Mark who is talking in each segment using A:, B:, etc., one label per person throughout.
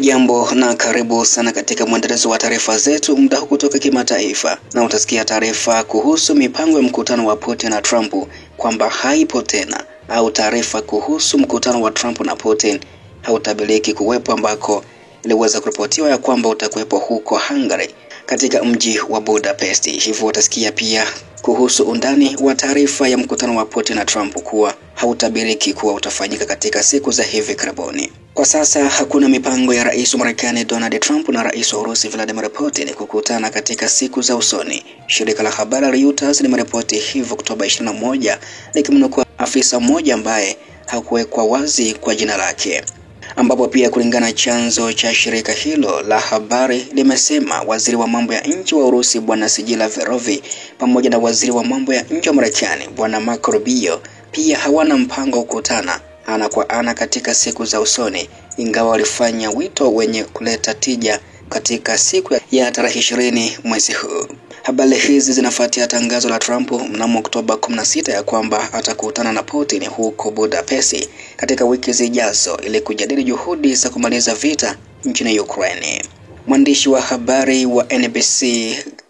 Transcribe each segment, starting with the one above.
A: Hujambo na karibu sana katika mwendelezo wa taarifa zetu muda huu kutoka kimataifa, na utasikia taarifa kuhusu mipango ya mkutano wa Putin na Trump kwamba haipo tena, au taarifa kuhusu mkutano wa Trump na Putin hautabiliki kuwepo, ambako iliweza kuripotiwa ya kwamba utakuwepo huko Hungary katika mji wa Budapest. Hivyo utasikia pia kuhusu undani wa taarifa ya mkutano wa Putin na Trump kuwa hautabiriki kuwa utafanyika katika siku za hivi karibuni. Kwa sasa hakuna mipango ya rais wa Marekani Donald Trump na rais wa Urusi Vladimir Putin kukutana katika siku za usoni. Shirika la habari la Reuters limeripoti hivyo Oktoba 21 likimnukuu afisa mmoja ambaye hakuwekwa wazi kwa jina lake, ambapo pia kulingana chanzo cha shirika hilo la habari limesema waziri wa mambo ya nje wa Urusi Bwana Sergei Lavrov pamoja na waziri wa mambo ya nje wa Marekani Bwana Marco Rubio pia hawana mpango wa kukutana ana kwa ana katika siku za usoni, ingawa walifanya wito wenye kuleta tija katika siku ya tarehe 20 mwezi huu. Habari hizi zinafuatia tangazo la Trump mnamo Oktoba 16 ya kwamba atakutana na Putin huko Budapest katika wiki zijazo ili kujadili juhudi za kumaliza vita nchini Ukraine. Mwandishi wa habari wa NBC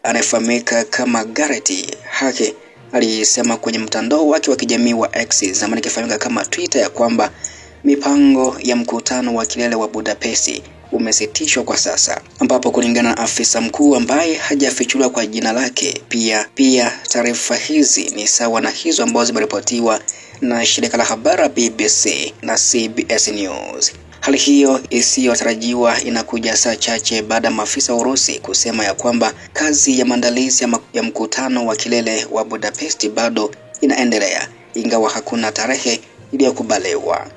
A: anayefahamika kama Garrett Hake alisema kwenye mtandao wake wa kijamii wa X, zamani kifahamika kama Twitter, ya kwamba mipango ya mkutano wa kilele wa Budapest umesitishwa kwa sasa, ambapo kulingana na afisa mkuu ambaye hajafichuliwa kwa jina lake, pia taarifa hizi ni sawa na hizo ambazo zimeripotiwa na shirika la habari BBC na CBS News. Hali hiyo isiyotarajiwa inakuja saa chache baada ya maafisa wa Urusi kusema ya kwamba kazi ya maandalizi ya mkutano wa kilele wa Budapest bado inaendelea, ingawa hakuna tarehe iliyokubaliwa.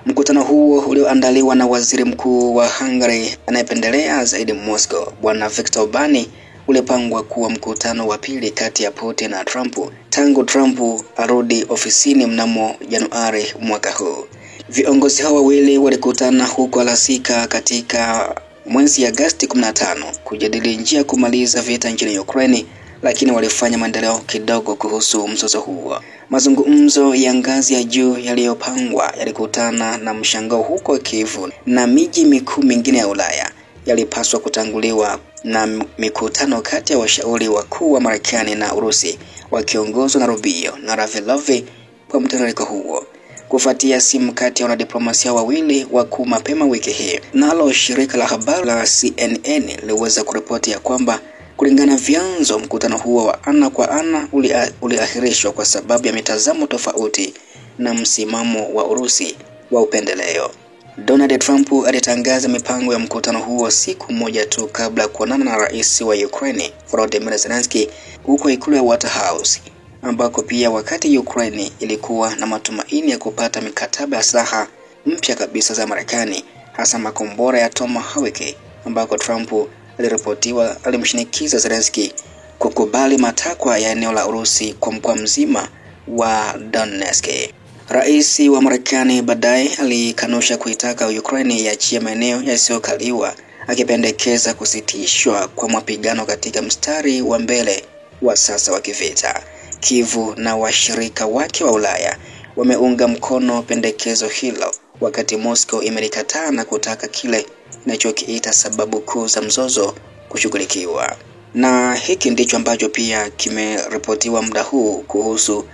A: Mkutano huo ulioandaliwa na waziri mkuu wa Hungary anayependelea zaidi Moscow Bwana Viktor Orbán ulipangwa kuwa mkutano wa pili kati ya Putin na Trump tangu Trump arudi ofisini mnamo Januari mwaka huu. Viongozi hao wawili walikutana huko Alasika katika mwezi Agosti 15 kujadili njia kumaliza vita nchini Ukraine, lakini walifanya maendeleo kidogo kuhusu mzozo huo. Mazungumzo ya ngazi ya juu yaliyopangwa yalikutana na mshangao huko Kiev, na miji mikuu mingine ya Ulaya yalipaswa kutanguliwa na mikutano kati ya washauri wakuu wa Marekani na Urusi wakiongozwa na Rubio na Lavrov kwa mtiririko huo, kufuatia simu kati ya wanadiplomasia wawili wakuu mapema wiki hii. Nalo shirika la habari la CNN liweza kuripoti ya kwamba kulingana vyanzo, mkutano huo wa ana kwa ana uliahirishwa kwa sababu ya mitazamo tofauti na msimamo wa Urusi wa upendeleo. Donald Trump alitangaza mipango ya mkutano huo siku moja tu kabla kuonana na rais wa Ukraine Volodymyr Zelensky huko ikulu ya White House, ambako pia wakati Ukraine ilikuwa na matumaini ya kupata mikataba ya silaha mpya kabisa za Marekani, hasa makombora ya Tomahawk, ambako Trump aliripotiwa alimshinikiza Zelensky kukubali matakwa ya eneo la Urusi kwa mkoa mzima wa Donetsk. Rais wa Marekani baadaye alikanusha kuitaka Ukraine iachie maeneo yasiyokaliwa, akipendekeza kusitishwa kwa mapigano katika mstari wa mbele wa sasa wa kivita. Kiev na washirika wake wa Ulaya wameunga mkono pendekezo hilo, wakati Moscow imelikataa na kutaka kile inachokiita sababu kuu za mzozo kushughulikiwa. Na hiki ndicho ambacho pia kimeripotiwa muda huu kuhusu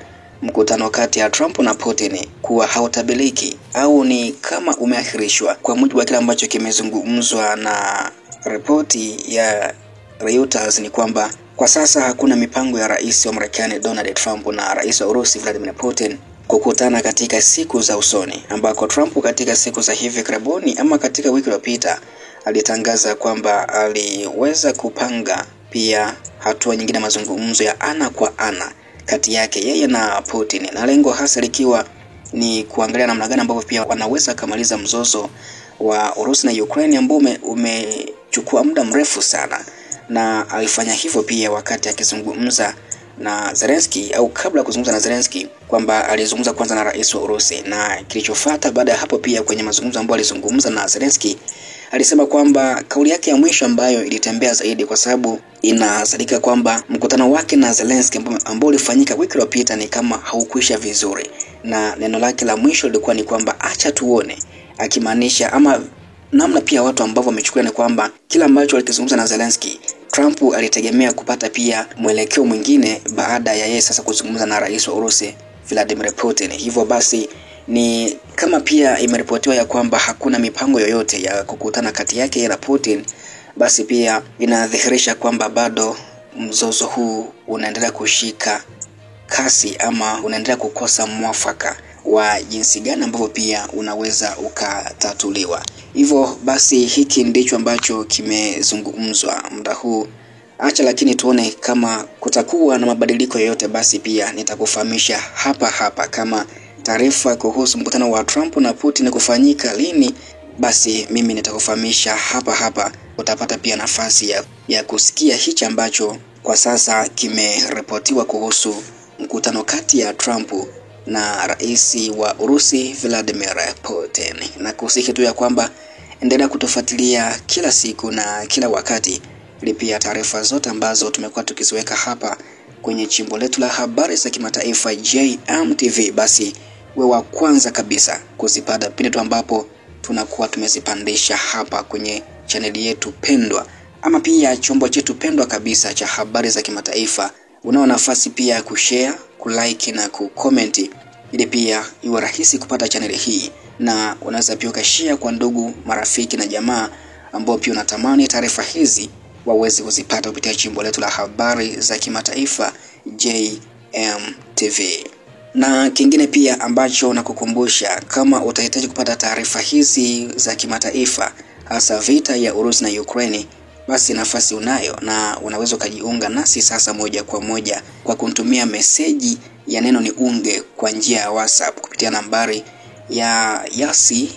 A: mkutano kati ya Trump na Putin kuwa hautabiliki au ni kama umeahirishwa. Kwa mujibu wa kile ambacho kimezungumzwa na ripoti ya Reuters ni kwamba kwa sasa hakuna mipango ya rais wa Marekani Donald Trump na rais wa Urusi Vladimir Putin kukutana katika siku za usoni, ambako Trump katika siku za hivi karibuni ama katika wiki iliyopita alitangaza kwamba aliweza kupanga pia hatua nyingine mazungumzo ya ana kwa ana kati yake yeye na Putin, na lengo hasa likiwa ni kuangalia namna gani ambavyo pia wanaweza kumaliza mzozo wa Urusi na Ukraine ambao umechukua muda mrefu sana. Na alifanya hivyo pia wakati akizungumza na Zelensky, au kabla kuzungumza na Zelensky, kwamba alizungumza kwanza na rais wa Urusi, na kilichofuata baada ya hapo pia kwenye mazungumzo ambayo alizungumza na Zelensky alisema kwamba kauli yake ya mwisho ambayo ilitembea zaidi, kwa sababu inasadika kwamba mkutano wake na Zelensky ambao ulifanyika wiki iliyopita ni kama haukwisha vizuri, na neno lake la mwisho lilikuwa ni kwamba acha tuone, akimaanisha ama namna pia watu ambao wamechukulia ni kwamba kila ambacho alikizungumza na Zelensky, Trump alitegemea kupata pia mwelekeo mwingine baada ya yeye sasa kuzungumza na rais wa Urusi Vladimir Putin. Hivyo basi ni kama pia imeripotiwa ya kwamba hakuna mipango yoyote ya kukutana kati yake na Putin, basi pia inadhihirisha kwamba bado mzozo huu unaendelea kushika kasi ama unaendelea kukosa mwafaka wa jinsi gani ambavyo pia unaweza ukatatuliwa. Hivyo basi hiki ndicho ambacho kimezungumzwa muda huu. Acha lakini tuone kama kutakuwa na mabadiliko yoyote, basi pia nitakufahamisha hapa kama taarifa kuhusu mkutano wa Trump na Putin kufanyika lini, basi mimi nitakufahamisha hapa. Utapata pia nafasi ya kusikia hichi ambacho kwa sasa kimeripotiwa kuhusu mkutano kati ya Trump na rais wa Urusi Vladimir Putin. Na kusihi tu ya kwamba endelea kutufuatilia kila siku na kila wakati, ili pia taarifa zote ambazo tumekuwa tukiziweka hapa kwenye chimbo letu la habari za kimataifa JMTV, basi wewe wa kwanza kabisa kuzipata pindi tu ambapo tunakuwa tumezipandisha hapa kwenye chaneli yetu pendwa, ama pia chombo chetu pendwa kabisa cha habari za kimataifa. Unao nafasi pia ya kushare, kulike na kucomment, ili pia iwe rahisi kupata chaneli hii, na unaweza pia ukashare kwa ndugu, marafiki na jamaa ambao pia unatamani taarifa hizi waweze kuzipata kupitia chimbo letu la habari za kimataifa JMTV. Na kingine pia ambacho nakukumbusha, kama utahitaji kupata taarifa hizi za kimataifa, hasa vita ya Urusi na Ukraine, basi nafasi unayo na unaweza kujiunga nasi sasa moja kwa moja kwa kutumia meseji ya neno ni unge kwa njia ya WhatsApp kupitia nambari ya Yasi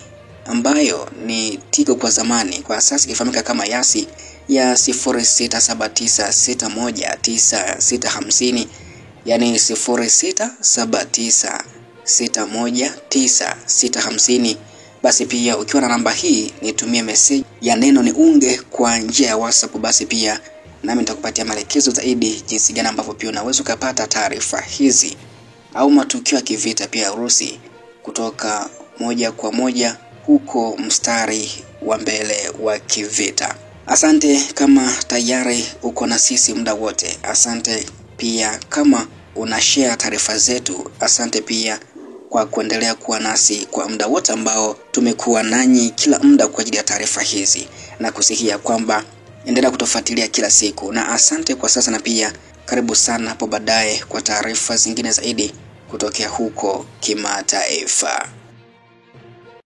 A: ambayo ni Tigo kwa zamani, kwa sasa ikifahamika kama Yasi, ya 0679619650, yani 0679619650. Basi pia ukiwa na namba hii nitumie message ya neno ni unge kwa njia ya WhatsApp, basi pia nami nitakupatia maelekezo zaidi jinsi gani ambavyo pia unaweza kupata taarifa hizi au matukio ya kivita pia Urusi kutoka moja kwa moja huko mstari wa mbele wa kivita. Asante kama tayari uko na sisi muda wote. Asante pia kama unashare taarifa zetu. Asante pia kwa kuendelea kuwa nasi kwa muda wote ambao tumekuwa nanyi kila muda kwa ajili ya taarifa hizi, na kusikia kwamba endelea kutufuatilia kila siku. Na asante kwa sasa, na pia karibu sana hapo baadaye kwa taarifa zingine zaidi kutokea huko kimataifa.